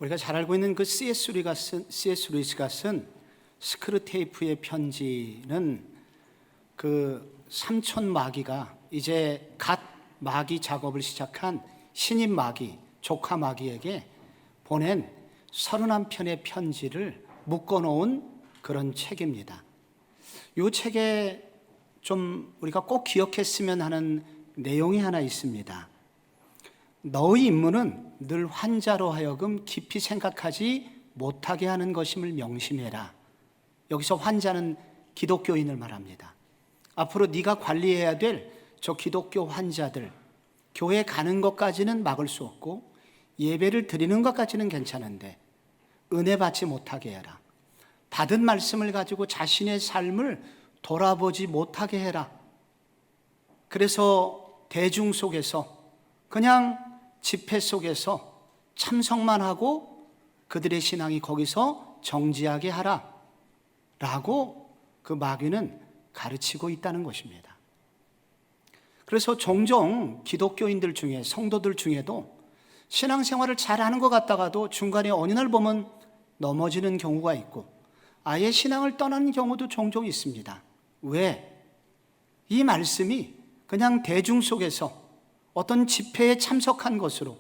우리가 잘 알고 있는 그 C.S. 루이스가 쓴 스크루테이프의 편지는 그 삼촌 마귀가 이제 갓 마귀 작업을 시작한 신임 마귀, 조카 마귀에게 보낸 31편의 편지를 묶어놓은 그런 책입니다. 이 책에 좀 우리가 꼭 기억했으면 하는 내용이 하나 있습니다. 너의 임무는 늘 환자로 하여금 깊이 생각하지 못하게 하는 것임을 명심해라. 여기서 환자는 기독교인을 말합니다. 앞으로 네가 관리해야 될 저 기독교 환자들, 교회 가는 것까지는 막을 수 없고 예배를 드리는 것까지는 괜찮은데 은혜 받지 못하게 해라. 받은 말씀을 가지고 자신의 삶을 돌아보지 못하게 해라. 그래서 대중 속에서 그냥 집회 속에서 참석만 하고 그들의 신앙이 거기서 정지하게 하라 라고 그 마귀는 가르치고 있다는 것입니다. 그래서 종종 기독교인들 중에, 성도들 중에도 신앙생활을 잘하는 것 같다가도 중간에 어느 날 보면 넘어지는 경우가 있고 아예 신앙을 떠나는 경우도 종종 있습니다. 왜? 이 말씀이 그냥 대중 속에서 어떤 집회에 참석한 것으로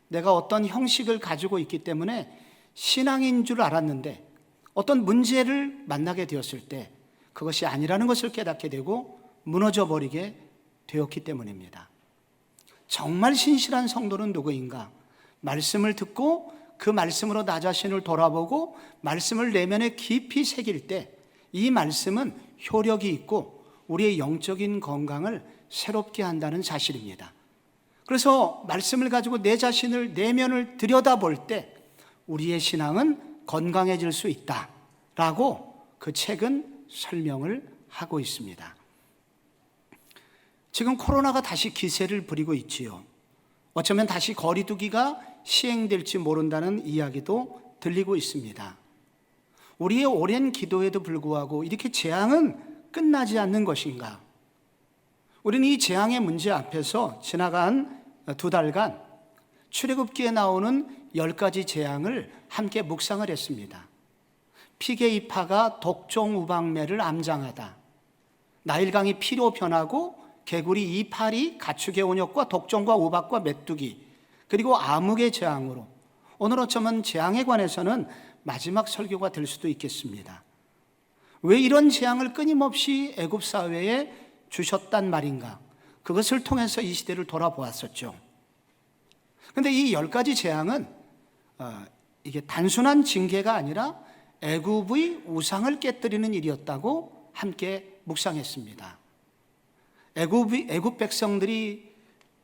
내가 어떤 형식을 가지고 있기 때문에 신앙인 줄 알았는데 어떤 문제를 만나게 되었을 때 그것이 아니라는 것을 깨닫게 되고 무너져 버리게 되었기 때문입니다. 정말 신실한 성도는 누구인가? 말씀을 듣고 그 말씀으로 나 자신을 돌아보고 말씀을 내면에 깊이 새길 때 이 말씀은 효력이 있고 우리의 영적인 건강을 새롭게 한다는 사실입니다. 그래서 말씀을 가지고 내 자신을, 내면을 들여다볼 때 우리의 신앙은 건강해질 수 있다라고 그 책은 설명을 하고 있습니다. 지금 코로나가 다시 기세를 부리고 있지요. 어쩌면 다시 거리두기가 시행될지 모른다는 이야기도 들리고 있습니다. 우리의 오랜 기도에도 불구하고 이렇게 재앙은 끝나지 않는 것인가? 우리는 이 재앙의 문제 앞에서 지나간 2달간 출애굽기에 나오는 10가지 재앙을 함께 묵상을 했습니다. 피게이파가 독종 우박매를 암장하다. 나일강이 피로 변하고 개구리 이파리, 가축의 온역과 독종과 우박과 메뚜기, 그리고 암흑의 재앙으로 오늘 어쩌면 재앙에 관해서는 마지막 설교가 될 수도 있겠습니다. 왜 이런 재앙을 끊임없이 애굽 사회에 주셨단 말인가? 그것을 통해서 이 시대를 돌아보았었죠. 그런데 이 10가지 재앙은 이게 단순한 징계가 아니라 애굽의 우상을 깨뜨리는 일이었다고 함께 묵상했습니다. 애굽 백성들이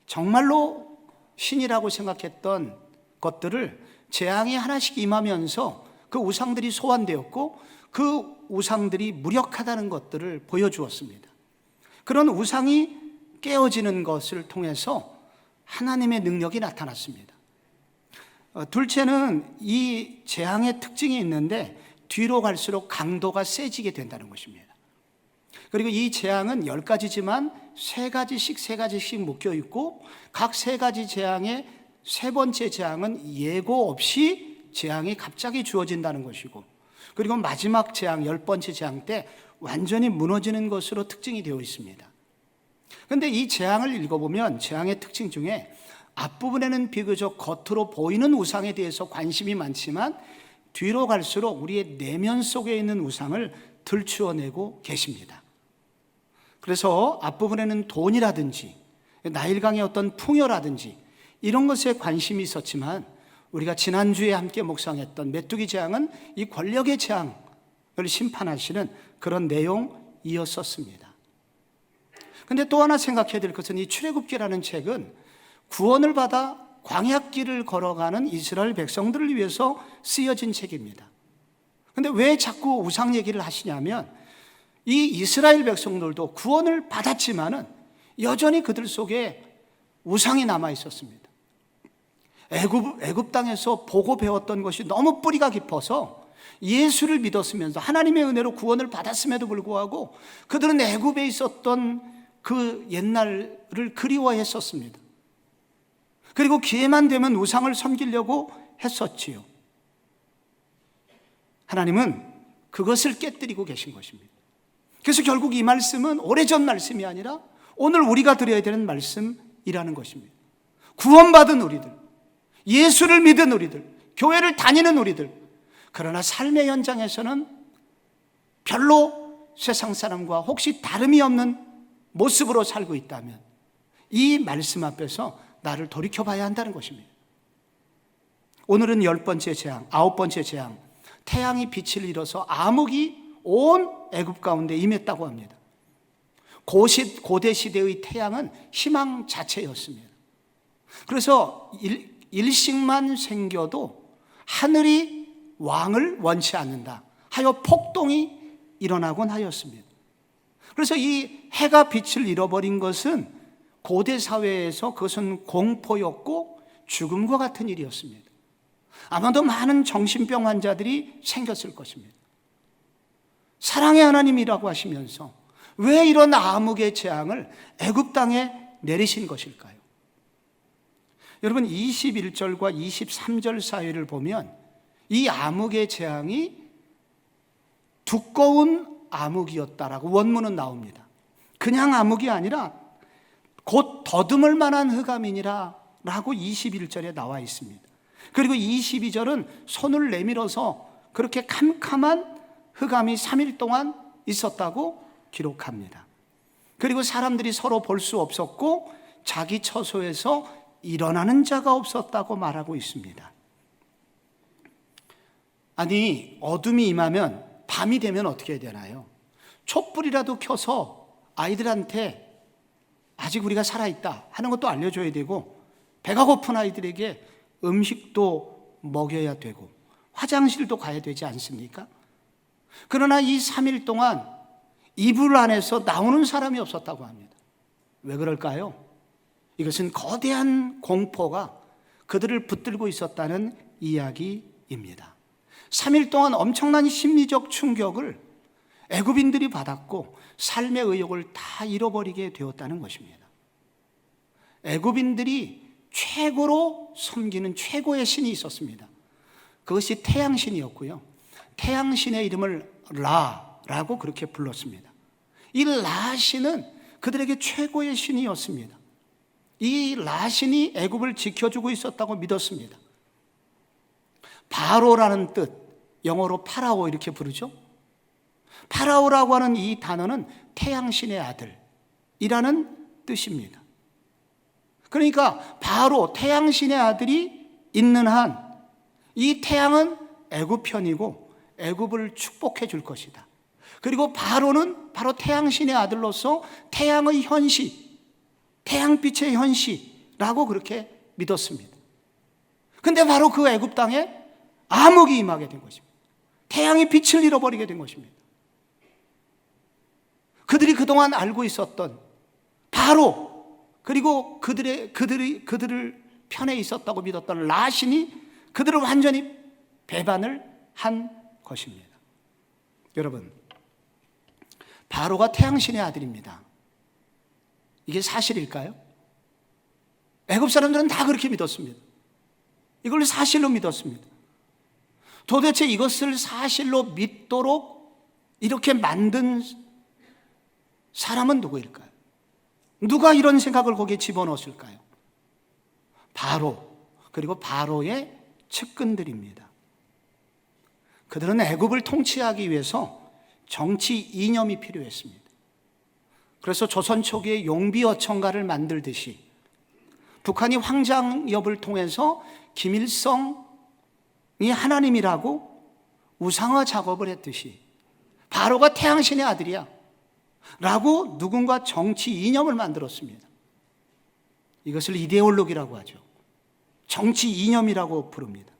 정말로 신이라고 생각했던 것들을 재앙이 하나씩 임하면서 그 우상들이 소환되었고 그 우상들이 무력하다는 것들을 보여주었습니다. 그런 우상이 깨어지는 것을 통해서 하나님의 능력이 나타났습니다. 둘째는 이 재앙의 특징이 있는데 뒤로 갈수록 강도가 세지게 된다는 것입니다. 그리고 이 재앙은 10가지지만 3가지씩 묶여있고 각 3가지 재앙의 3번째 재앙은 예고 없이 재앙이 갑자기 주어진다는 것이고 그리고 마지막 재앙 10번째 재앙 때 완전히 무너지는 것으로 특징이 되어 있습니다. 그런데 이 재앙을 읽어보면 재앙의 특징 중에 앞부분에는 비교적 겉으로 보이는 우상에 대해서 관심이 많지만 뒤로 갈수록 우리의 내면 속에 있는 우상을 들추어내고 계십니다. 그래서 앞부분에는 돈이라든지 나일강의 어떤 풍요라든지 이런 것에 관심이 있었지만 우리가 지난주에 함께 묵상했던 메뚜기 재앙은 이 권력의 재앙을 심판하시는 그런 내용이었었습니다. 그런데 또 하나 생각해야 될 것은 이 출애굽기라는 책은 구원을 받아 광야길을 걸어가는 이스라엘 백성들을 위해서 쓰여진 책입니다. 그런데 왜 자꾸 우상 얘기를 하시냐면 이 이스라엘 백성들도 구원을 받았지만은 여전히 그들 속에 우상이 남아 있었습니다. 애굽 땅에서 보고 배웠던 것이 너무 뿌리가 깊어서 예수를 믿었으면서 하나님의 은혜로 구원을 받았음에도 불구하고 그들은 애굽에 있었던 그 옛날을 그리워했었습니다. 그리고 기회만 되면 우상을 섬기려고 했었지요. 하나님은 그것을 깨뜨리고 계신 것입니다. 그래서 결국 이 말씀은 오래전 말씀이 아니라 오늘 우리가 드려야 되는 말씀이라는 것입니다. 구원받은 우리들, 예수를 믿은 우리들, 교회를 다니는 우리들, 그러나 삶의 현장에서는 별로 세상 사람과 혹시 다름이 없는 모습으로 살고 있다면 이 말씀 앞에서 나를 돌이켜봐야 한다는 것입니다. 오늘은 10번째 재앙, 9번째 재앙, 태양이 빛을 잃어서 암흑이 온 애굽 가운데 임했다고 합니다. 고대 시대의 태양은 희망 자체였습니다. 그래서 일식만 생겨도 하늘이 왕을 원치 않는다 하여 폭동이 일어나곤 하였습니다. 그래서 이 해가 빛을 잃어버린 것은 고대 사회에서 그것은 공포였고 죽음과 같은 일이었습니다. 아마도 많은 정신병 환자들이 생겼을 것입니다. 사랑의 하나님이라고 하시면서 왜 이런 암흑의 재앙을 애굽 땅에 내리신 것일까요? 여러분 21절과 23절 사이를 보면 이 암흑의 재앙이 두꺼운 암흑이었다라고 원문은 나옵니다. 그냥 암흑이 아니라 곧 더듬을 만한 흑암이니라 라고 21절에 나와 있습니다. 그리고 22절은 손을 내밀어서 그렇게 캄캄한 흑암이 3일 동안 있었다고 기록합니다. 그리고 사람들이 서로 볼 수 없었고 자기 처소에서 일어나는 자가 없었다고 말하고 있습니다. 아니, 어둠이 임하면 밤이 되면 어떻게 해야 되나요? 촛불이라도 켜서 아이들한테 아직 우리가 살아있다 하는 것도 알려줘야 되고, 배가 고픈 아이들에게 음식도 먹여야 되고 화장실도 가야 되지 않습니까? 그러나 이 3일 동안 이불 안에서 나오는 사람이 없었다고 합니다. 왜 그럴까요? 이것은 거대한 공포가 그들을 붙들고 있었다는 이야기입니다. 3일 동안 엄청난 심리적 충격을 애굽인들이 받았고 삶의 의욕을 다 잃어버리게 되었다는 것입니다. 애굽인들이 최고로 섬기는 최고의 신이 있었습니다. 그것이 태양신이었고요. 태양신의 이름을 라라고 그렇게 불렀습니다. 이 라신은 그들에게 최고의 신이었습니다. 이 라신이 애굽을 지켜주고 있었다고 믿었습니다. 바로라는 뜻, 영어로 파라오 이렇게 부르죠. 파라오라고 하는 이 단어는 태양신의 아들이라는 뜻입니다. 그러니까 바로 태양신의 아들이 있는 한 이 태양은 애굽 편이고 애굽을 축복해 줄 것이다. 그리고 바로는 바로 태양신의 아들로서 태양의 현시, 태양빛의 현시라고 그렇게 믿었습니다. 근데 바로 그 애굽 땅에 암흑이 임하게 된 것입니다. 태양이 빛을 잃어버리게 된 것입니다. 그들이 그동안 알고 있었던 바로, 그리고 그들을 편에 있었다고 믿었던 라신이 그들을 완전히 배반을 한 것입니다. 여러분, 바로가 태양신의 아들입니다. 이게 사실일까요? 애굽 사람들은 다 그렇게 믿었습니다. 이걸 사실로 믿었습니다. 도대체 이것을 사실로 믿도록 이렇게 만든 사람은 누구일까요? 누가 이런 생각을 거기에 집어넣었을까요? 바로, 그리고 바로의 측근들입니다. 그들은 애굽을 통치하기 위해서 정치 이념이 필요했습니다. 그래서 조선 초기에 용비어천가를 만들듯이 북한이 황장엽을 통해서 김일성이 하나님이라고 우상화 작업을 했듯이 바로가 태양신의 아들이야 라고 누군가 정치 이념을 만들었습니다. 이것을 이데올로기라고 하죠. 정치 이념이라고 부릅니다.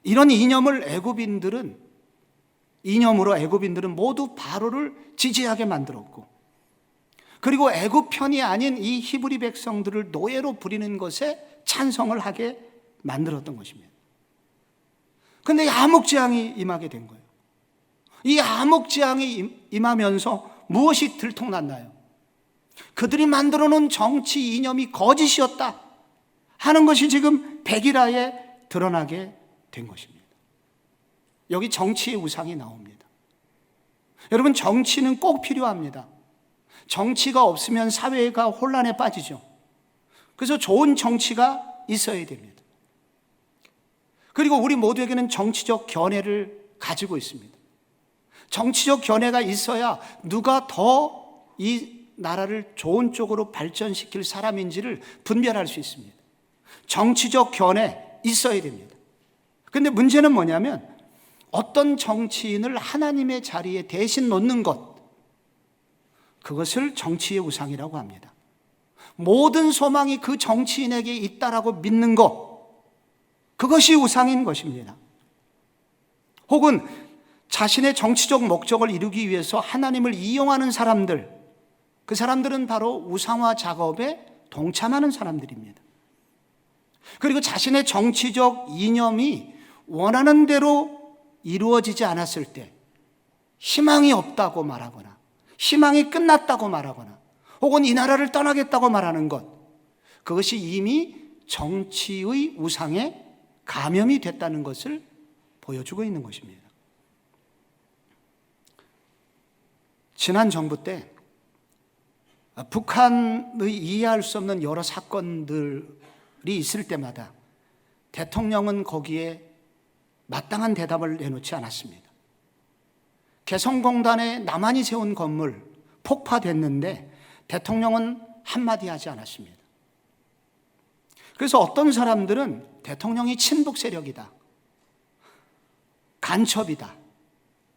이런 이념으로 애굽인들은 모두 바로를 지지하게 만들었고, 그리고 애굽 편이 아닌 이 히브리 백성들을 노예로 부리는 것에 찬성을 하게 만들었던 것입니다. 그런데 이 암흑재앙이 임하게 된 거예요. 이 암흑재앙이 임하면서 무엇이 들통났나요? 그들이 만들어 놓은 정치 이념이 거짓이었다 하는 것이 지금 백일하에 드러나게 된 것입니다. 여기 정치의 우상이 나옵니다. 여러분, 정치는 꼭 필요합니다. 정치가 없으면 사회가 혼란에 빠지죠. 그래서 좋은 정치가 있어야 됩니다. 그리고 우리 모두에게는 정치적 견해를 가지고 있습니다. 정치적 견해가 있어야 누가 더 이 나라를 좋은 쪽으로 발전시킬 사람인지를 분별할 수 있습니다. 정치적 견해 있어야 됩니다. 그런데 문제는 뭐냐면 어떤 정치인을 하나님의 자리에 대신 놓는 것, 그것을 정치의 우상이라고 합니다. 모든 소망이 그 정치인에게 있다라고 믿는 것, 그것이 우상인 것입니다. 혹은 자신의 정치적 목적을 이루기 위해서 하나님을 이용하는 사람들, 그 사람들은 바로 우상화 작업에 동참하는 사람들입니다. 그리고 자신의 정치적 이념이 원하는 대로 이루어지지 않았을 때 희망이 없다고 말하거나 희망이 끝났다고 말하거나 혹은 이 나라를 떠나겠다고 말하는 것, 그것이 이미 정치의 우상에 감염이 됐다는 것을 보여주고 있는 것입니다. 지난 정부 때 북한의 이해할 수 없는 여러 사건들이 있을 때마다 대통령은 거기에 마땅한 대답을 내놓지 않았습니다. 개성공단에 남한이 세운 건물 폭파됐는데 대통령은 한마디 하지 않았습니다. 그래서 어떤 사람들은 대통령이 친북 세력이다, 간첩이다,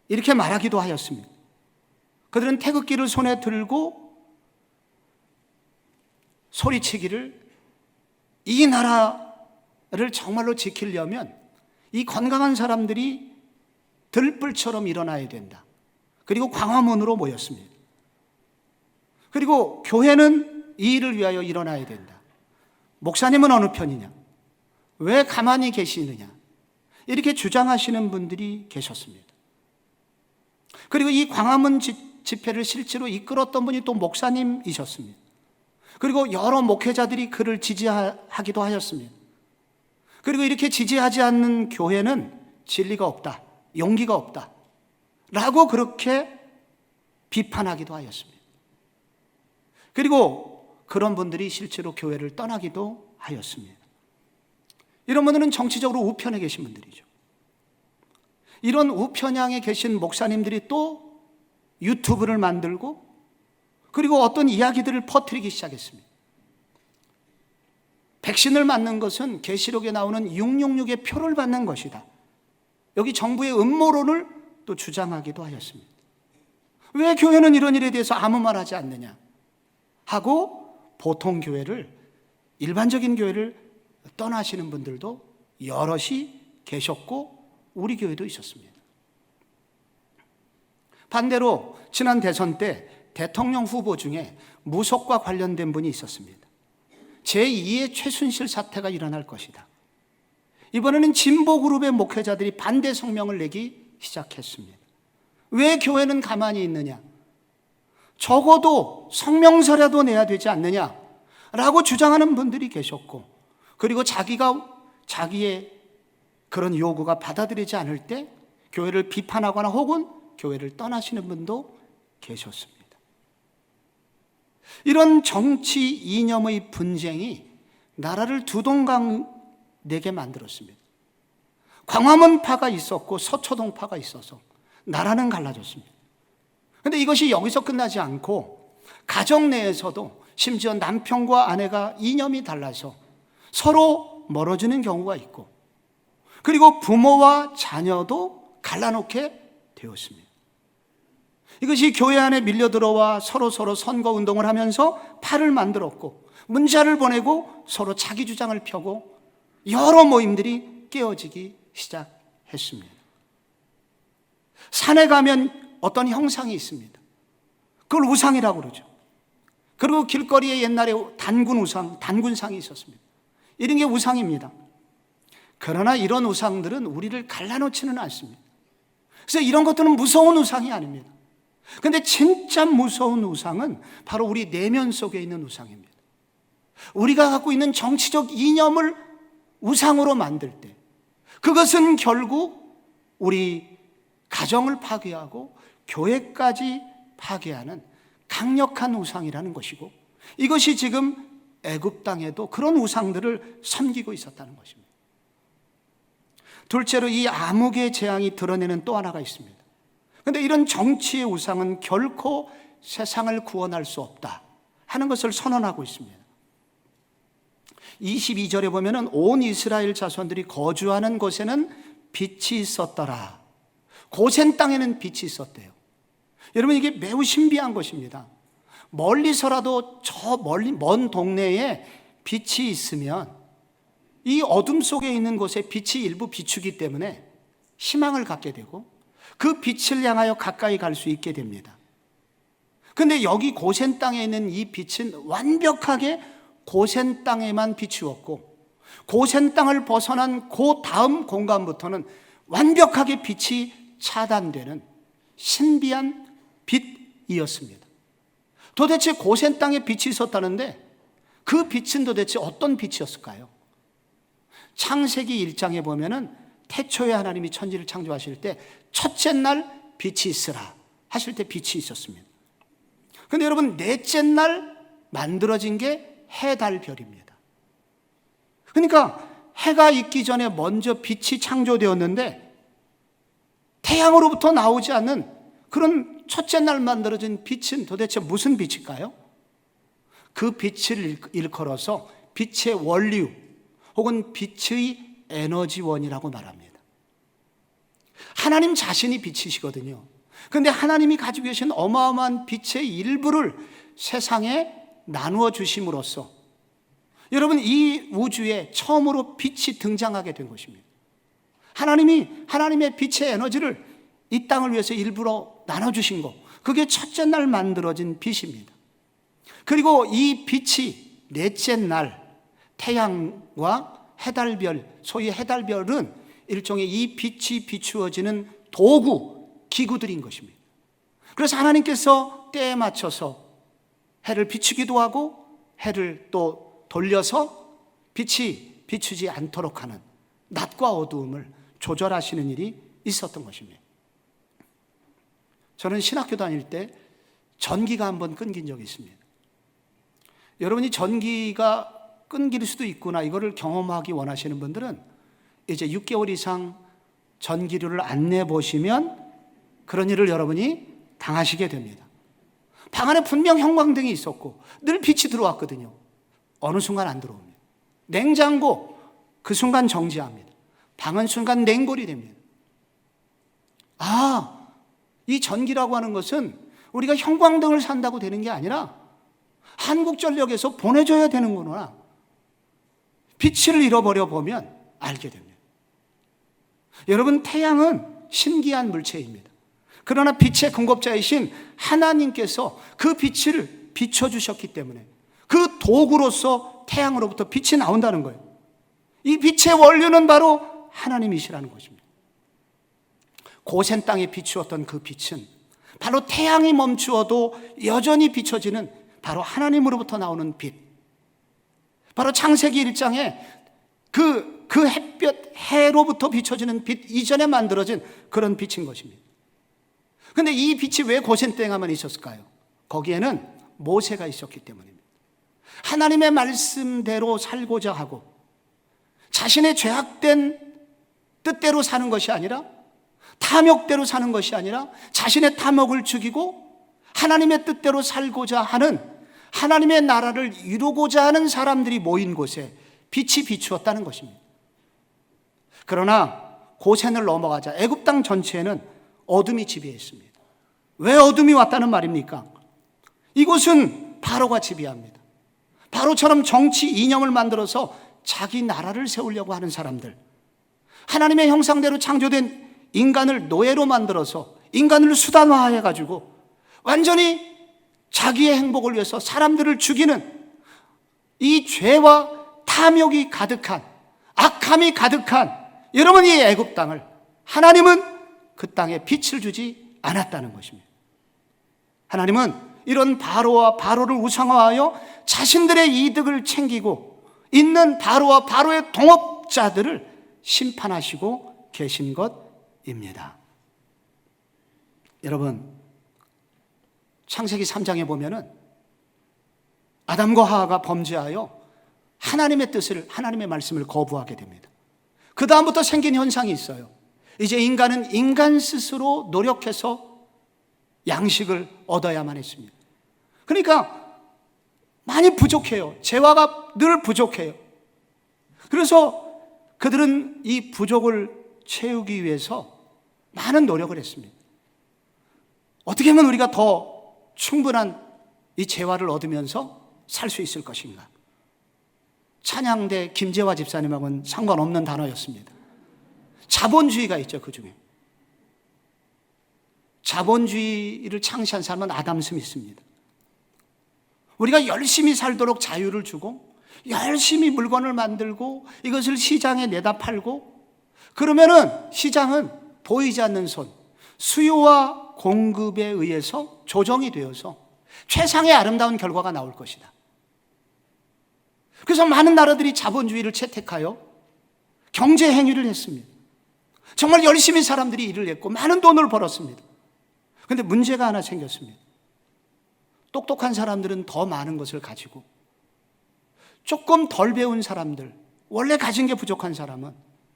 이렇게 말하기도 하였습니다. 그들은 태극기를 손에 들고 소리치기를, 이 나라를 정말로 지키려면 이 건강한 사람들이 들불처럼 일어나야 된다. 그리고 광화문으로 모였습니다. 그리고 교회는 이 일을 위하여 일어나야 된다. 목사님은 어느 편이냐? 왜 가만히 계시느냐? 이렇게 주장하시는 분들이 계셨습니다. 그리고 이 광화문 집회를 실제로 이끌었던 분이 또 목사님이셨습니다. 그리고 여러 목회자들이 그를 지지하기도 하였습니다. 그리고 이렇게 지지하지 않는 교회는 진리가 없다, 용기가 없다 라고 그렇게 비판하기도 하였습니다. 그리고 그런 분들이 실제로 교회를 떠나기도 하였습니다. 이런 분들은 정치적으로 우편에 계신 분들이죠. 이런 우편향에 계신 목사님들이 또 유튜브를 만들고 그리고 어떤 이야기들을 퍼뜨리기 시작했습니다. 백신을 맞는 것은 계시록에 나오는 666의 표를 받는 것이다. 여기 정부의 음모론을 또 주장하기도 하였습니다. 왜 교회는 이런 일에 대해서 아무 말 하지 않느냐 하고 보통 교회를, 일반적인 교회를 떠나시는 분들도 여럿이 계셨고 우리 교회도 있었습니다. 반대로 지난 대선 때 대통령 후보 중에 무속과 관련된 분이 있었습니다. 제2의 최순실 사태가 일어날 것이다. 이번에는 진보그룹의 목회자들이 반대 성명을 내기 시작했습니다. 왜 교회는 가만히 있느냐? 적어도 성명서라도 내야 되지 않느냐? 라고 주장하는 분들이 계셨고, 그리고 자기의 그런 요구가 받아들이지 않을 때 교회를 비판하거나 혹은 교회를 떠나시는 분도 계셨습니다. 이런 정치 이념의 분쟁이 나라를 두동강내게 만들었습니다. 광화문파가 있었고 서초동파가 있어서 나라는 갈라졌습니다. 그런데 이것이 여기서 끝나지 않고 가정 내에서도 심지어 남편과 아내가 이념이 달라서 서로 멀어지는 경우가 있고, 그리고 부모와 자녀도 갈라놓게 되었습니다. 이것이 교회 안에 밀려들어와 서로 선거운동을 하면서 파를 만들었고, 문자를 보내고 서로 자기 주장을 펴고 여러 모임들이 깨어지기 시작했습니다. 산에 가면 어떤 형상이 있습니다. 그걸 우상이라고 그러죠. 그리고 길거리에 옛날에 단군상이 있었습니다. 이런 게 우상입니다. 그러나 이런 우상들은 우리를 갈라놓지는 않습니다. 그래서 이런 것들은 무서운 우상이 아닙니다. 그런데 진짜 무서운 우상은 바로 우리 내면 속에 있는 우상입니다. 우리가 갖고 있는 정치적 이념을 우상으로 만들 때 그것은 결국 우리 가정을 파괴하고 교회까지 파괴하는 강력한 우상이라는 것이고, 이것이 지금 애굽 땅에도 그런 우상들을 섬기고 있었다는 것입니다. 둘째로 이 암흑의 재앙이 드러내는 또 하나가 있습니다. 그런데 이런 정치의 우상은 결코 세상을 구원할 수 없다 하는 것을 선언하고 있습니다. 22절에 보면은 온 이스라엘 자손들이 거주하는 곳에는 빛이 있었더라. 고센 땅에는 빛이 있었대요. 여러분, 이게 매우 신비한 것입니다. 멀리서라도 저 멀리 먼 동네에 빛이 있으면 이 어둠 속에 있는 곳에 빛이 일부 비추기 때문에 희망을 갖게 되고 그 빛을 향하여 가까이 갈 수 있게 됩니다. 그런데 여기 고센 땅에 있는 이 빛은 완벽하게 고센 땅에만 비추었고, 고센 땅을 벗어난 그 다음 공간부터는 완벽하게 빛이 차단되는 신비한 빛이었습니다. 도대체 고센 땅에 빛이 있었다는데 그 빛은 도대체 어떤 빛이었을까요? 창세기 1장에 보면은 태초에 하나님이 천지를 창조하실 때 첫째 날 빛이 있으라 하실 때 빛이 있었습니다. 그런데 여러분, 넷째 날 만들어진 게 해, 달, 별입니다. 그러니까 해가 있기 전에 먼저 빛이 창조되었는데 태양으로부터 나오지 않는 그런 첫째 날 만들어진 빛은 도대체 무슨 빛일까요? 그 빛을 일컬어서 빛의 원류 혹은 빛의 에너지원이라고 말합니다. 하나님 자신이 빛이시거든요. 그런데 하나님이 가지고 계신 어마어마한 빛의 일부를 세상에 나누어 주심으로써 여러분, 이 우주에 처음으로 빛이 등장하게 된 것입니다. 하나님이 하나님의 빛의 에너지를 이 땅을 위해서 일부러 나눠주신 것, 그게 첫째 날 만들어진 빛입니다. 그리고 이 빛이 넷째 날 태양과 해달별, 소위 해달별은 일종의 이 빛이 비추어지는 도구, 기구들인 것입니다. 그래서 하나님께서 때에 맞춰서 해를 비추기도 하고 해를 또 돌려서 빛이 비추지 않도록 하는 낮과 어두움을 조절하시는 일이 있었던 것입니다. 저는 신학교 다닐 때 전기가 한번 끊긴 적이 있습니다. 여러분이 전기가 끊길 수도 있구나, 이거를 경험하기 원하시는 분들은 이제 6개월 이상 전기료를 안 내보시면 그런 일을 여러분이 당하시게 됩니다. 방 안에 분명 형광등이 있었고 늘 빛이 들어왔거든요. 어느 순간 안 들어옵니다. 냉장고, 그 순간 정지합니다. 방은 순간 냉골이 됩니다. 이 전기라고 하는 것은 우리가 형광등을 산다고 되는 게 아니라 한국전력에서 보내줘야 되는구나, 빛을 잃어버려 보면 알게 됩니다. 여러분, 태양은 신기한 물체입니다. 그러나 빛의 공급자이신 하나님께서 그 빛을 비춰주셨기 때문에 그 도구로서 태양으로부터 빛이 나온다는 거예요. 이 빛의 원료는 바로 하나님이시라는 것입니다. 고센 땅에 비추었던 그 빛은 바로 태양이 멈추어도 여전히 비춰지는 바로 하나님으로부터 나오는 빛, 바로 창세기 1장에 그 햇볕, 해로부터 비춰지는 빛 이전에 만들어진 그런 빛인 것입니다. 그런데 이 빛이 왜 고센 땅에만 있었을까요? 거기에는 모세가 있었기 때문입니다. 하나님의 말씀대로 살고자 하고 자신의 죄악된 뜻대로 사는 것이 아니라, 탐욕대로 사는 것이 아니라 자신의 탐욕을 죽이고 하나님의 뜻대로 살고자 하는, 하나님의 나라를 이루고자 하는 사람들이 모인 곳에 빛이 비추었다는 것입니다. 그러나 고센을 넘어가자 애굽 땅 전체에는 어둠이 지배했습니다. 왜 어둠이 왔다는 말입니까? 이곳은 바로가 지배합니다. 바로처럼 정치 이념을 만들어서 자기 나라를 세우려고 하는 사람들, 하나님의 형상대로 창조된 인간을 노예로 만들어서 인간을 수단화해가지고 완전히 자기의 행복을 위해서 사람들을 죽이는 이 죄와 탐욕이 가득한, 악함이 가득한 여러분, 이 애굽 땅을 하나님은 그 땅에 빛을 주지 않았다는 것입니다. 하나님은 이런 바로를 우상화하여 자신들의 이득을 챙기고 있는 바로와 바로의 동업자들을 심판하시고 계신 것 여러분, 창세기 3장에 보면은 아담과 하와가 범죄하여 하나님의 뜻을, 하나님의 말씀을 거부하게 됩니다. 그 다음부터 생긴 현상이 있어요. 이제 인간은 인간 스스로 노력해서 양식을 얻어야만 했습니다. 그러니까 많이 부족해요. 재화가 늘 부족해요. 그래서 그들은 이 부족을 채우기 위해서 많은 노력을 했습니다. 어떻게 하면 우리가 더 충분한 이 재화를 얻으면서 살 수 있을 것인가? 찬양대 김재화 집사님하고는 상관없는 단어였습니다. 자본주의가 있죠, 그 중에. 자본주의를 창시한 사람은 아담 스미스입니다. 우리가 열심히 살도록 자유를 주고 열심히 물건을 만들고 이것을 시장에 내다 팔고, 그러면은 시장은 보이지 않는 손, 수요와 공급에 의해서 조정이 되어서 최상의 아름다운 결과가 나올 것이다. 그래서 많은 나라들이 자본주의를 채택하여 경제 행위를 했습니다. 정말 열심히 사람들이 일을 했고 많은 돈을 벌었습니다. 그런데 문제가 하나 생겼습니다. 똑똑한 사람들은 더 많은 것을 가지고 조금 덜 배운 사람들, 원래 가진 게 부족한 사람은,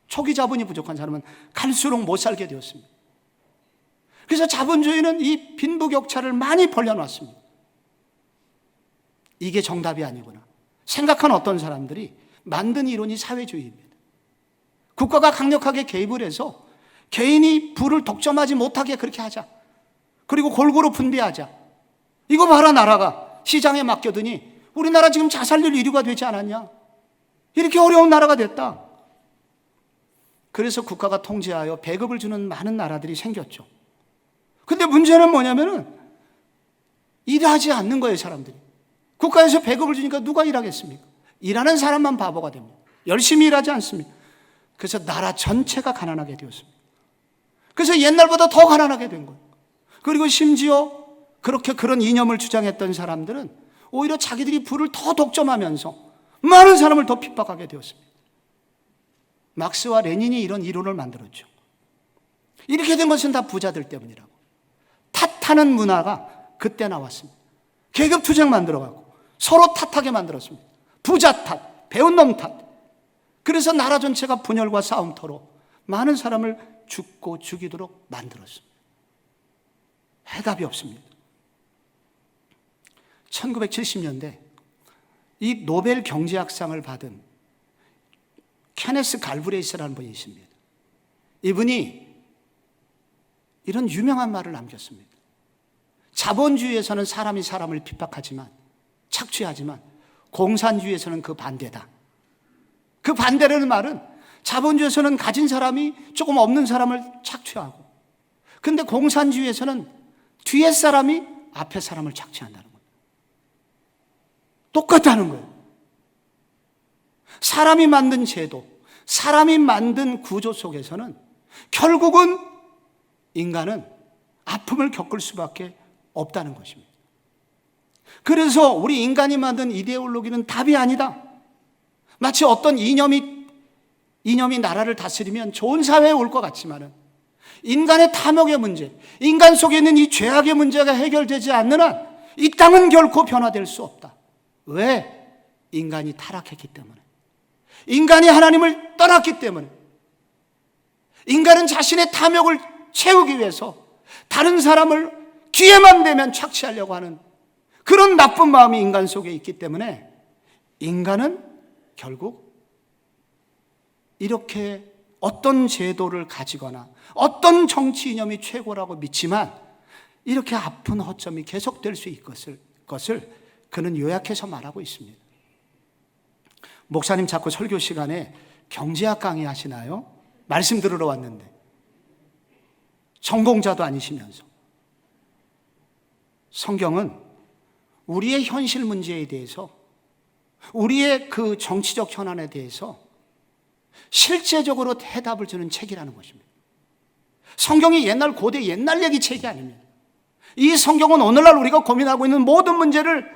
초기 자본이 부족한 사람은 갈수록 못 살게 되었습니다. 그래서 자본주의는 이 빈부격차를 많이 벌려놨습니다. 이게 정답이 아니구나 생각한 어떤 사람들이 만든 이론이 사회주의입니다. 국가가 강력하게 개입을 해서 개인이 부를 독점하지 못하게 그렇게 하자. 그리고 골고루 분배하자. 이거 봐라, 나라가 시장에 맡겨두니 우리나라 지금 자살률 1위가 되지 않았냐? 이렇게 어려운 나라가 됐다. 그래서 국가가 통제하여 배급을 주는 많은 나라들이 생겼죠. 근데 문제는 뭐냐면은 일하지 않는 거예요, 사람들이. 국가에서 배급을 주니까 누가 일하겠습니까? 일하는 사람만 바보가 됩니다. 열심히 일하지 않습니다. 그래서 나라 전체가 가난하게 되었습니다. 그래서 옛날보다 더 가난하게 된 거예요. 그리고 심지어 그렇게 그런 이념을 주장했던 사람들은 오히려 자기들이 부를 더 독점하면서 많은 사람을 더 핍박하게 되었습니다. 막스와 레닌이 이런 이론을 만들었죠. 이렇게 된 것은 다 부자들 때문이라고. 탓하는 문화가 그때 나왔습니다. 계급 투쟁 만들어가고 서로 탓하게 만들었습니다. 부자 탓, 배운 놈 탓. 그래서 나라 전체가 분열과 싸움터로 많은 사람을 죽고 죽이도록 만들었습니다. 해답이 없습니다. 1970년대 이 노벨 경제학상을 받은 케네스 갈브레이스라는 분이 있습니다. 이분이 이런 유명한 말을 남겼습니다. 자본주의에서는 사람이 사람을 핍박하지만, 착취하지만 공산주의에서는 그 반대다. 그 반대라는 말은 자본주의에서는 가진 사람이 조금 없는 사람을 착취하고, 근데 공산주의에서는 뒤에 사람이 앞에 사람을 착취한다는 거예요. 똑같다는 거예요. 사람이 만든 제도, 사람이 만든 구조 속에서는 결국은 인간은 아픔을 겪을 수밖에 없다는 것입니다. 그래서 우리 인간이 만든 이데올로기는 답이 아니다. 마치 어떤 이념이 나라를 다스리면 좋은 사회에 올 것 같지만은 인간의 탐욕의 문제, 인간 속에 있는 이 죄악의 문제가 해결되지 않는 한 이 땅은 결코 변화될 수 없다. 왜? 인간이 타락했기 때문에. 인간이 하나님을 떠났기 때문에. 인간은 자신의 탐욕을 채우기 위해서 다른 사람을 기회만 되면 착취하려고 하는 그런 나쁜 마음이 인간 속에 있기 때문에 인간은 결국 이렇게 어떤 제도를 가지거나 어떤 정치 이념이 최고라고 믿지만 이렇게 아픈 허점이 계속될 수 있을 것을 그는 요약해서 말하고 있습니다. 목사님 자꾸 설교 시간에 경제학 강의 하시나요? 말씀 들으러 왔는데 전공자도 아니시면서. 성경은 우리의 현실 문제에 대해서, 우리의 그 정치적 현안에 대해서 실제적으로 해답을 주는 책이라는 것입니다. 성경이 고대 옛날 얘기 책이 아닙니다. 이 성경은 오늘날 우리가 고민하고 있는 모든 문제를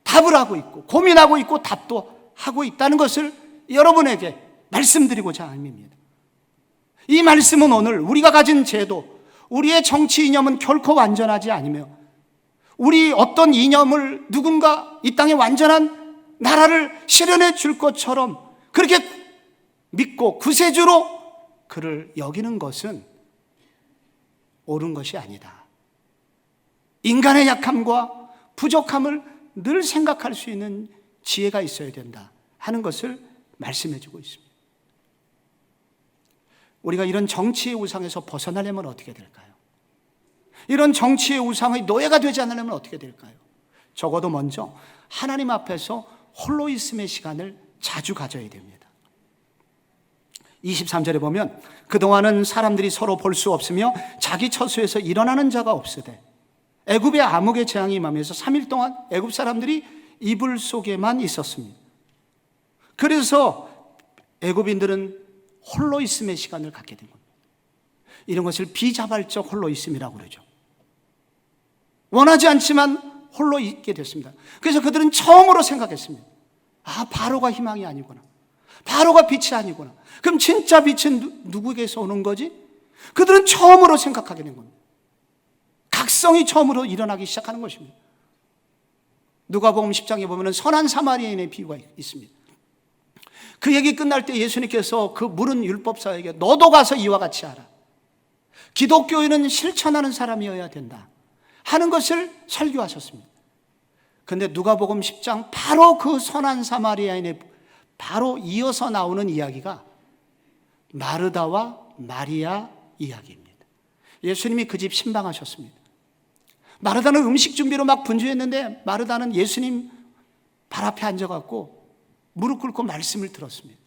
답을 하고 있고 고민하고 있고 답도 하고 있다는 것을 여러분에게 말씀드리고자 합니다. 이 말씀은 오늘 우리가 가진 제도, 우리의 정치 이념은 결코 완전하지 않으며 우리 어떤 이념을 누군가 이 땅에 완전한 나라를 실현해 줄 것처럼 그렇게 믿고 구세주로 그를 여기는 것은 옳은 것이 아니다. 인간의 약함과 부족함을 늘 생각할 수 있는 지혜가 있어야 된다 하는 것을 말씀해 주고 있습니다. 우리가 이런 정치의 우상에서 벗어나려면 어떻게 될까요? 이런 정치의 우상의 노예가 되지 않으려면 어떻게 될까요? 적어도 먼저 하나님 앞에서 홀로 있음의 시간을 자주 가져야 됩니다. 23절에 보면 그동안은 사람들이 서로 볼 수 없으며 자기 처소에서 일어나는 자가 없으되 애굽의 암흑의 재앙이 임하면서 3일 동안 애굽 사람들이 이불 속에만 있었습니다. 그래서 애굽인들은 홀로 있음의 시간을 갖게 된 겁니다. 이런 것을 비자발적 홀로 있음이라고 그러죠. 원하지 않지만 홀로 있게 됐습니다. 그래서 그들은 처음으로 생각했습니다. 바로가 희망이 아니구나. 바로가 빛이 아니구나. 그럼 진짜 빛은 누구에게서 오는 거지? 그들은 처음으로 생각하게 된 겁니다. 각성이 처음으로 일어나기 시작하는 것입니다. 누가복음 10장에 보면 선한 사마리아인의 비유가 있습니다. 그 얘기 끝날 때 예수님께서 그 물은 율법사에게 너도 가서 이와 같이 하라. 기독교인은 실천하는 사람이어야 된다 하는 것을 설교하셨습니다. 그런데 누가복음 10장 바로 그 선한 사마리아인의 바로 이어서 나오는 이야기가 마르다와 마리아 이야기입니다. 예수님이 그 집 신방하셨습니다. 마르다는 음식 준비로 막 분주했는데 마르다는 예수님 발 앞에 앉아갖고 무릎 꿇고 말씀을 들었습니다.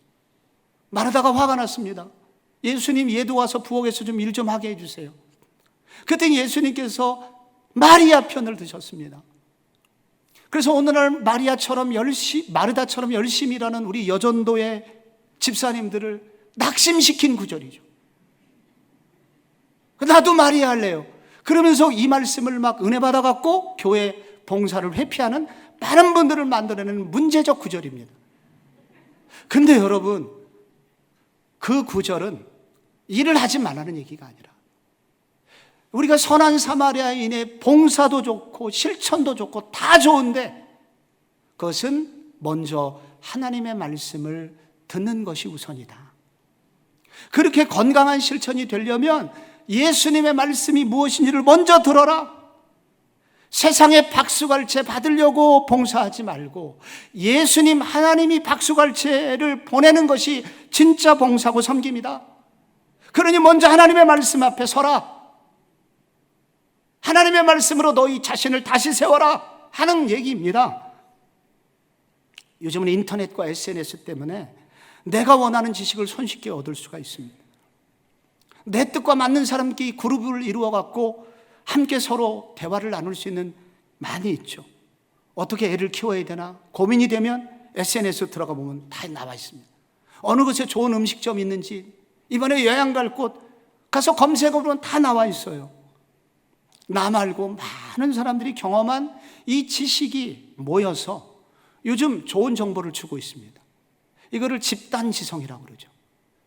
마르다가 화가 났습니다. 예수님 얘도 와서 부엌에서 좀 일 좀 하게 해주세요. 그때 예수님께서 마리아 편을 드셨습니다. 그래서 오늘날 마르다처럼 열심히 일하는 우리 여전도의 집사님들을 낙심시킨 구절이죠. 나도 마리아 할래요. 그러면서 이 말씀을 막 은혜 받아갖고 교회 봉사를 회피하는 많은 분들을 만들어내는 문제적 구절입니다. 근데 여러분, 그 구절은 일을 하지 말라는 얘기가 아니라 우리가 선한 사마리아인의 봉사도 좋고 실천도 좋고 다 좋은데 그것은 먼저 하나님의 말씀을 듣는 것이 우선이다. 그렇게 건강한 실천이 되려면 예수님의 말씀이 무엇인지를 먼저 들어라. 세상에 박수갈채 받으려고 봉사하지 말고 예수님 하나님이 박수갈채를 보내는 것이 진짜 봉사고 섬김이다. 그러니 먼저 하나님의 말씀 앞에 서라. 하나님의 말씀으로 너희 자신을 다시 세워라 하는 얘기입니다. 요즘은 인터넷과 SNS 때문에 내가 원하는 지식을 손쉽게 얻을 수가 있습니다. 내 뜻과 맞는 사람끼리 그룹을 이루어갖고 함께 서로 대화를 나눌 수 있는 많이 있죠. 어떻게 애를 키워야 되나 고민이 되면 SNS 들어가 보면 다 나와 있습니다. 어느 곳에 좋은 음식점이 있는지, 이번에 여행 갈 곳 가서 검색해보면 다 나와 있어요. 나 말고 많은 사람들이 경험한 이 지식이 모여서 요즘 좋은 정보를 주고 있습니다. 이거를 집단지성이라고 그러죠.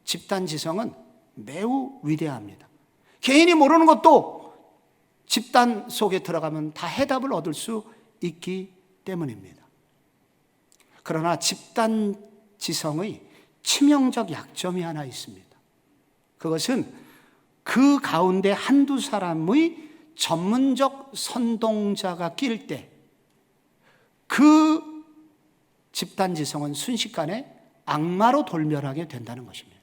집단지성은 매우 위대합니다. 개인이 모르는 것도 집단 속에 들어가면 다 해답을 얻을 수 있기 때문입니다. 그러나 집단지성의 치명적 약점이 하나 있습니다. 그것은 그 가운데 한두 사람의 전문적 선동자가 낄 때 그 집단지성은 순식간에 악마로 돌멸하게 된다는 것입니다.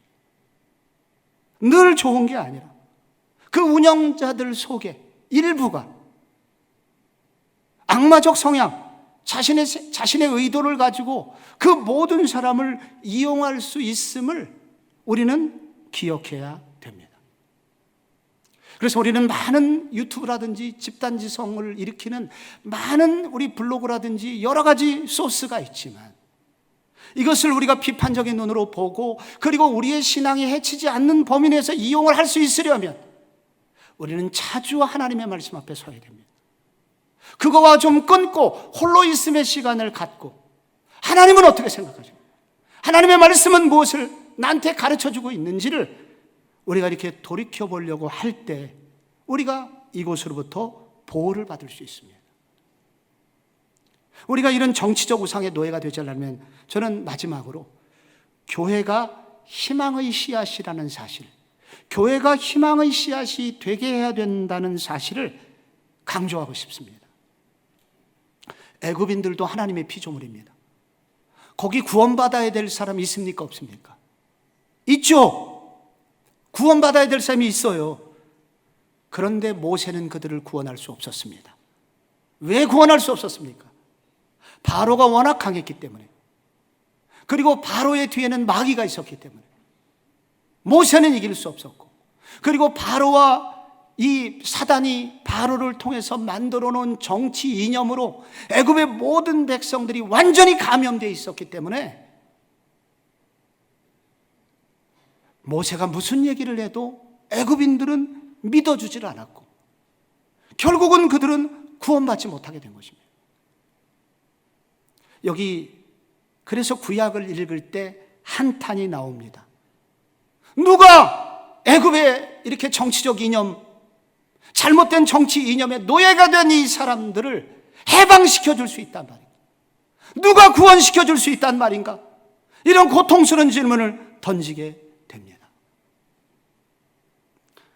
늘 좋은 게 아니라 그 운영자들 속에 일부가 악마적 성향, 자신의 의도를 가지고 그 모든 사람을 이용할 수 있음을 우리는 기억해야 됩니다. 그래서 우리는 많은 유튜브라든지 집단지성을 일으키는 많은 우리 블로그라든지 여러 가지 소스가 있지만 이것을 우리가 비판적인 눈으로 보고 그리고 우리의 신앙이 해치지 않는 범위 내에서 이용을 할 수 있으려면 우리는 자주 하나님의 말씀 앞에 서야 됩니다. 그거와 좀 끊고 홀로 있음의 시간을 갖고 하나님은 어떻게 생각하십니까? 하나님의 말씀은 무엇을 나한테 가르쳐주고 있는지를 우리가 이렇게 돌이켜 보려고 할 때 우리가 이곳으로부터 보호를 받을 수 있습니다. 우리가 이런 정치적 우상의 노예가 되지 않으면, 저는 마지막으로 교회가 희망의 씨앗이라는 사실, 교회가 희망의 씨앗이 되게 해야 된다는 사실을 강조하고 싶습니다. 애굽인들도 하나님의 피조물입니다. 거기 구원받아야 될 사람이 있습니까? 없습니까? 있죠. 구원받아야 될 사람이 있어요. 그런데 모세는 그들을 구원할 수 없었습니다. 왜 구원할 수 없었습니까? 바로가 워낙 강했기 때문에, 그리고 바로의 뒤에는 마귀가 있었기 때문에 모세는 이길 수 없었고, 그리고 바로와 이 사단이 바로를 통해서 만들어 놓은 정치 이념으로 애굽의 모든 백성들이 완전히 감염되어 있었기 때문에 모세가 무슨 얘기를 해도 애굽인들은 믿어주질 않았고, 결국은 그들은 구원받지 못하게 된 것입니다. 여기 그래서 구약을 읽을 때 한탄이 나옵니다. 누가 애굽의 이렇게 정치적 이념, 잘못된 정치 이념의 노예가 된 이 사람들을 해방시켜 줄 수 있단 말인가? 누가 구원시켜 줄 수 있단 말인가? 이런 고통스러운 질문을 던지게 됩니다.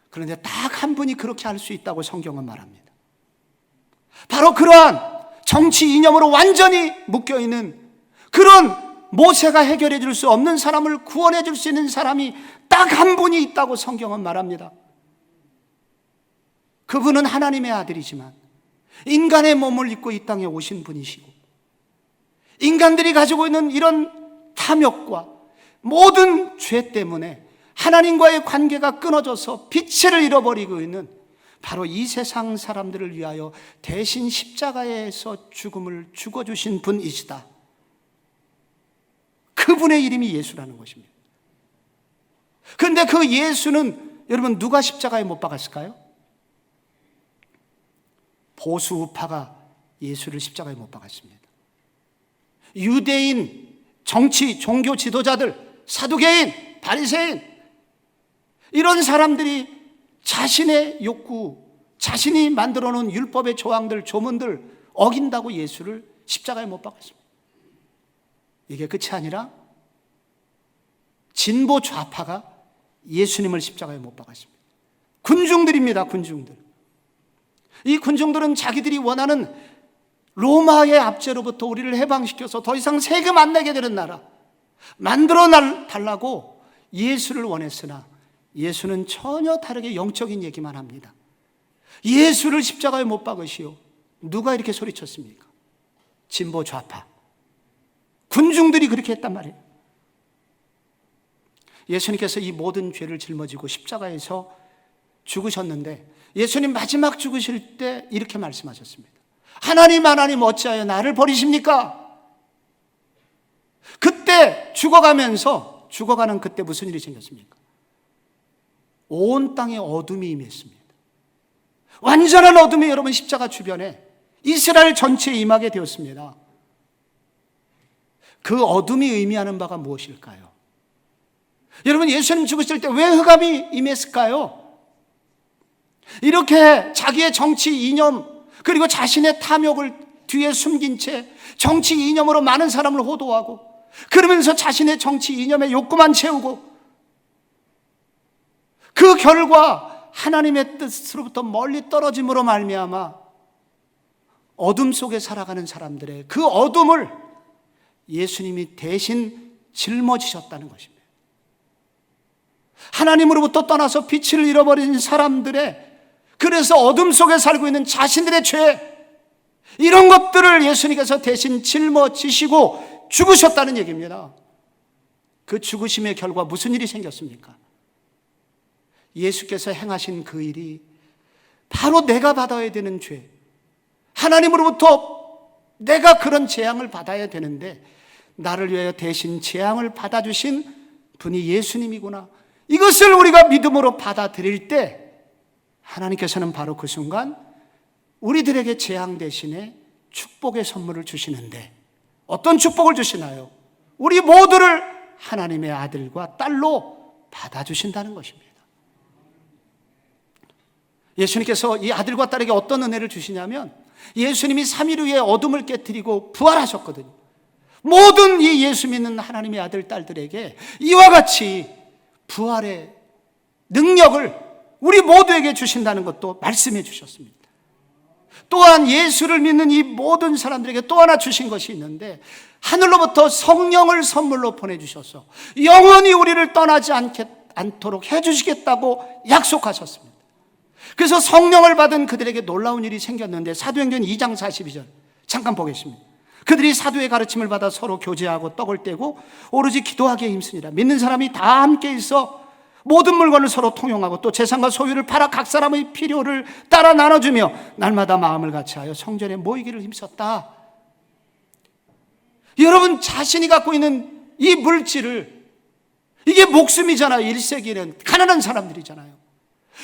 그런데 딱 한 분이 그렇게 할 수 있다고 성경은 말합니다. 바로 그러한 정치 이념으로 완전히 묶여있는 그런 모세가 해결해 줄 수 없는 사람을 구원해 줄 수 있는 사람이 딱 한 분이 있다고 성경은 말합니다. 그분은 하나님의 아들이지만 인간의 몸을 입고 이 땅에 오신 분이시고, 인간들이 가지고 있는 이런 탐욕과 모든 죄 때문에 하나님과의 관계가 끊어져서 빛을 잃어버리고 있는 바로 이 세상 사람들을 위하여 대신 십자가에서 죽음을 죽어주신 분이시다. 그분의 이름이 예수라는 것입니다. 그런데 그 예수는 여러분 누가 십자가에 못 박았을까요? 보수 우파가 예수를 십자가에 못 박았습니다. 유대인, 정치, 종교 지도자들, 사두개인, 바리새인, 이런 사람들이 자신의 욕구, 자신이 만들어 놓은 율법의 조항들, 조문들 어긴다고 예수를 십자가에 못 박았습니다. 이게 끝이 아니라 진보 좌파가 예수님을 십자가에 못 박았습니다. 군중들입니다. 군중들. 이 군중들은 자기들이 원하는 로마의 압제로부터 우리를 해방시켜서 더 이상 세금 안 내게 되는 나라 만들어 달라고 예수를 원했으나, 예수는 전혀 다르게 영적인 얘기만 합니다. 예수를 십자가에 못 박으시오. 누가 이렇게 소리쳤습니까? 진보 좌파 군중들이 그렇게 했단 말이에요. 예수님께서 이 모든 죄를 짊어지고 십자가에서 죽으셨는데, 예수님 마지막 죽으실 때 이렇게 말씀하셨습니다. 하나님, 하나님, 어찌하여 나를 버리십니까? 그때 죽어가는 그때 무슨 일이 생겼습니까? 온 땅에 어둠이 임했습니다. 완전한 어둠이 여러분 십자가 주변에 이스라엘 전체에 임하게 되었습니다. 그 어둠이 의미하는 바가 무엇일까요? 여러분, 예수님 죽으실 때 왜 흑암이 임했을까요? 이렇게 자기의 정치 이념, 그리고 자신의 탐욕을 뒤에 숨긴 채 정치 이념으로 많은 사람을 호도하고, 그러면서 자신의 정치 이념의 욕구만 채우고, 그 결과 하나님의 뜻으로부터 멀리 떨어짐으로 말미암아 어둠 속에 살아가는 사람들의 그 어둠을 예수님이 대신 짊어지셨다는 것입니다. 하나님으로부터 떠나서 빛을 잃어버린 사람들의, 그래서 어둠 속에 살고 있는 자신들의 죄, 이런 것들을 예수님께서 대신 짊어지시고 죽으셨다는 얘기입니다. 그 죽으심의 결과 무슨 일이 생겼습니까? 예수께서 행하신 그 일이 바로 내가 받아야 되는 죄, 하나님으로부터 내가 그런 재앙을 받아야 되는데 나를 위하여 대신 재앙을 받아주신 분이 예수님이구나, 이것을 우리가 믿음으로 받아들일 때 하나님께서는 바로 그 순간 우리들에게 재앙 대신에 축복의 선물을 주시는데, 어떤 축복을 주시나요? 우리 모두를 하나님의 아들과 딸로 받아주신다는 것입니다. 예수님께서 이 아들과 딸에게 어떤 은혜를 주시냐면 예수님이 3일 후에 어둠을 깨뜨리고 부활하셨거든요. 모든 이 예수 믿는 하나님의 아들, 딸들에게 이와 같이 부활의 능력을 우리 모두에게 주신다는 것도 말씀해 주셨습니다. 또한 예수를 믿는 이 모든 사람들에게 또 하나 주신 것이 있는데 하늘로부터 성령을 선물로 보내주셔서 영원히 우리를 떠나지 않도록 해주시겠다고 약속하셨습니다. 그래서 성령을 받은 그들에게 놀라운 일이 생겼는데 사도행전 2장 42절 잠깐 보겠습니다. 그들이 사도의 가르침을 받아 서로 교제하고 떡을 떼고 오로지 기도하기에 힘쓰니라. 믿는 사람이 다 함께 있어 모든 물건을 서로 통용하고 또 재산과 소유를 팔아 각 사람의 필요를 따라 나눠주며 날마다 마음을 같이하여 성전에 모이기를 힘썼다. 여러분, 자신이 갖고 있는 이 물질을, 이게 목숨이잖아요. 1세기는 가난한 사람들이잖아요.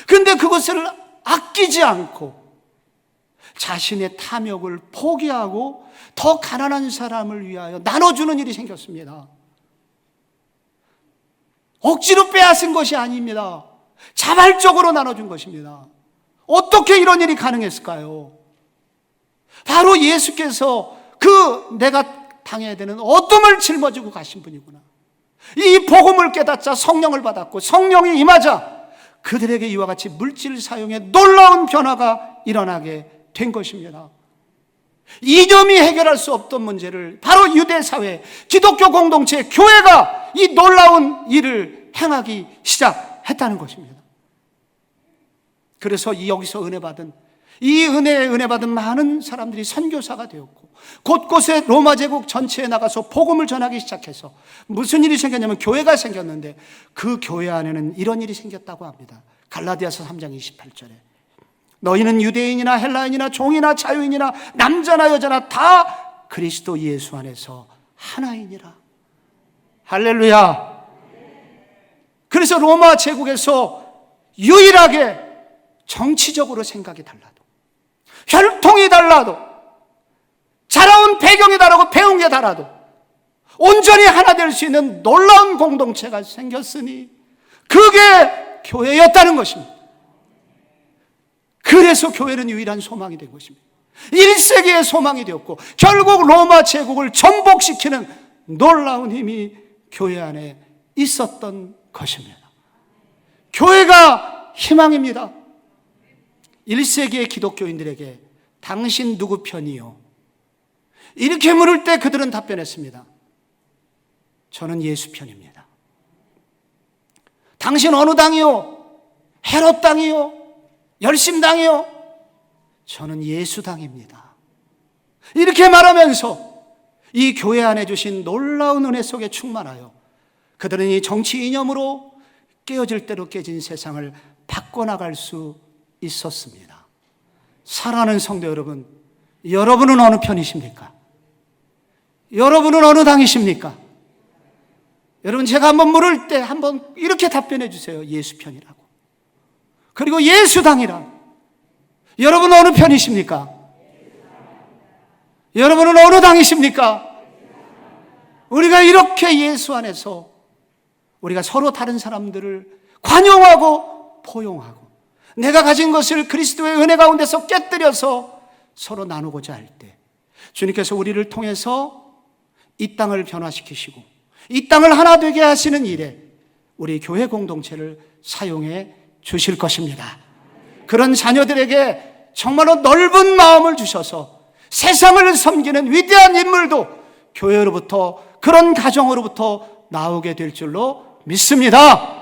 그런데 그것을 아끼지 않고 자신의 탐욕을 포기하고 더 가난한 사람을 위하여 나눠주는 일이 생겼습니다. 억지로 빼앗은 것이 아닙니다. 자발적으로 나눠준 것입니다. 어떻게 이런 일이 가능했을까요? 바로 예수께서 내가 당해야 되는 어둠을 짊어지고 가신 분이구나. 이 복음을 깨닫자 성령을 받았고 성령이 임하자 그들에게 이와 같이 물질 사용에 놀라운 변화가 일어나게 된 것입니다. 이념이 해결할 수 없던 문제를 바로 유대사회, 기독교 공동체, 교회가 이 놀라운 일을 행하기 시작했다는 것입니다. 그래서 여기서 은혜에 은혜 받은 많은 사람들이 선교사가 되었고 곳곳에 로마 제국 전체에 나가서 복음을 전하기 시작해서 무슨 일이 생겼냐면 교회가 생겼는데 그 교회 안에는 이런 일이 생겼다고 합니다. 갈라디아서 3장 28절에 너희는 유대인이나 헬라인이나 종이나 자유인이나 남자나 여자나 다 그리스도 예수 안에서 하나이니라. 할렐루야. 그래서 로마 제국에서 유일하게 정치적으로 생각이 달라도, 혈통이 달라도, 자라온 배경이 다르고 배운 게 달라도 온전히 하나 될 수 있는 놀라운 공동체가 생겼으니 그게 교회였다는 것입니다. 그래서 교회는 유일한 소망이 된 것입니다. 1세기의 소망이 되었고 결국 로마 제국을 전복시키는 놀라운 힘이 교회 안에 있었던 것입니다. 교회가 희망입니다. 1세기의 기독교인들에게 당신 누구 편이요? 이렇게 물을 때 그들은 답변했습니다. 저는 예수 편입니다. 당신 어느 당이요? 헤롯 당이요? 열심당이요? 저는 예수당입니다. 이렇게 말하면서 이 교회 안에 주신 놀라운 은혜 속에 충만하여 그들은 이 정치 이념으로 깨어질 대로 깨진 세상을 바꿔나갈 수 있었습니다. 사랑하는 성도 여러분, 여러분은 어느 편이십니까? 여러분은 어느 당이십니까? 여러분, 제가 한번 물을 때 한번 이렇게 답변해 주세요. 예수 편이라고. 그리고 예수당이라. 여러분은 어느 편이십니까? 여러분은 어느 당이십니까? 우리가 이렇게 예수 안에서 우리가 서로 다른 사람들을 관용하고 포용하고 내가 가진 것을 그리스도의 은혜 가운데서 깨뜨려서 서로 나누고자 할 때 주님께서 우리를 통해서 이 땅을 변화시키시고 이 땅을 하나 되게 하시는 일에 우리 교회 공동체를 사용해 주실 것입니다. 그런 자녀들에게 정말로 넓은 마음을 주셔서 세상을 섬기는 위대한 인물도 교회로부터, 그런 가정으로부터 나오게 될 줄로 믿습니다.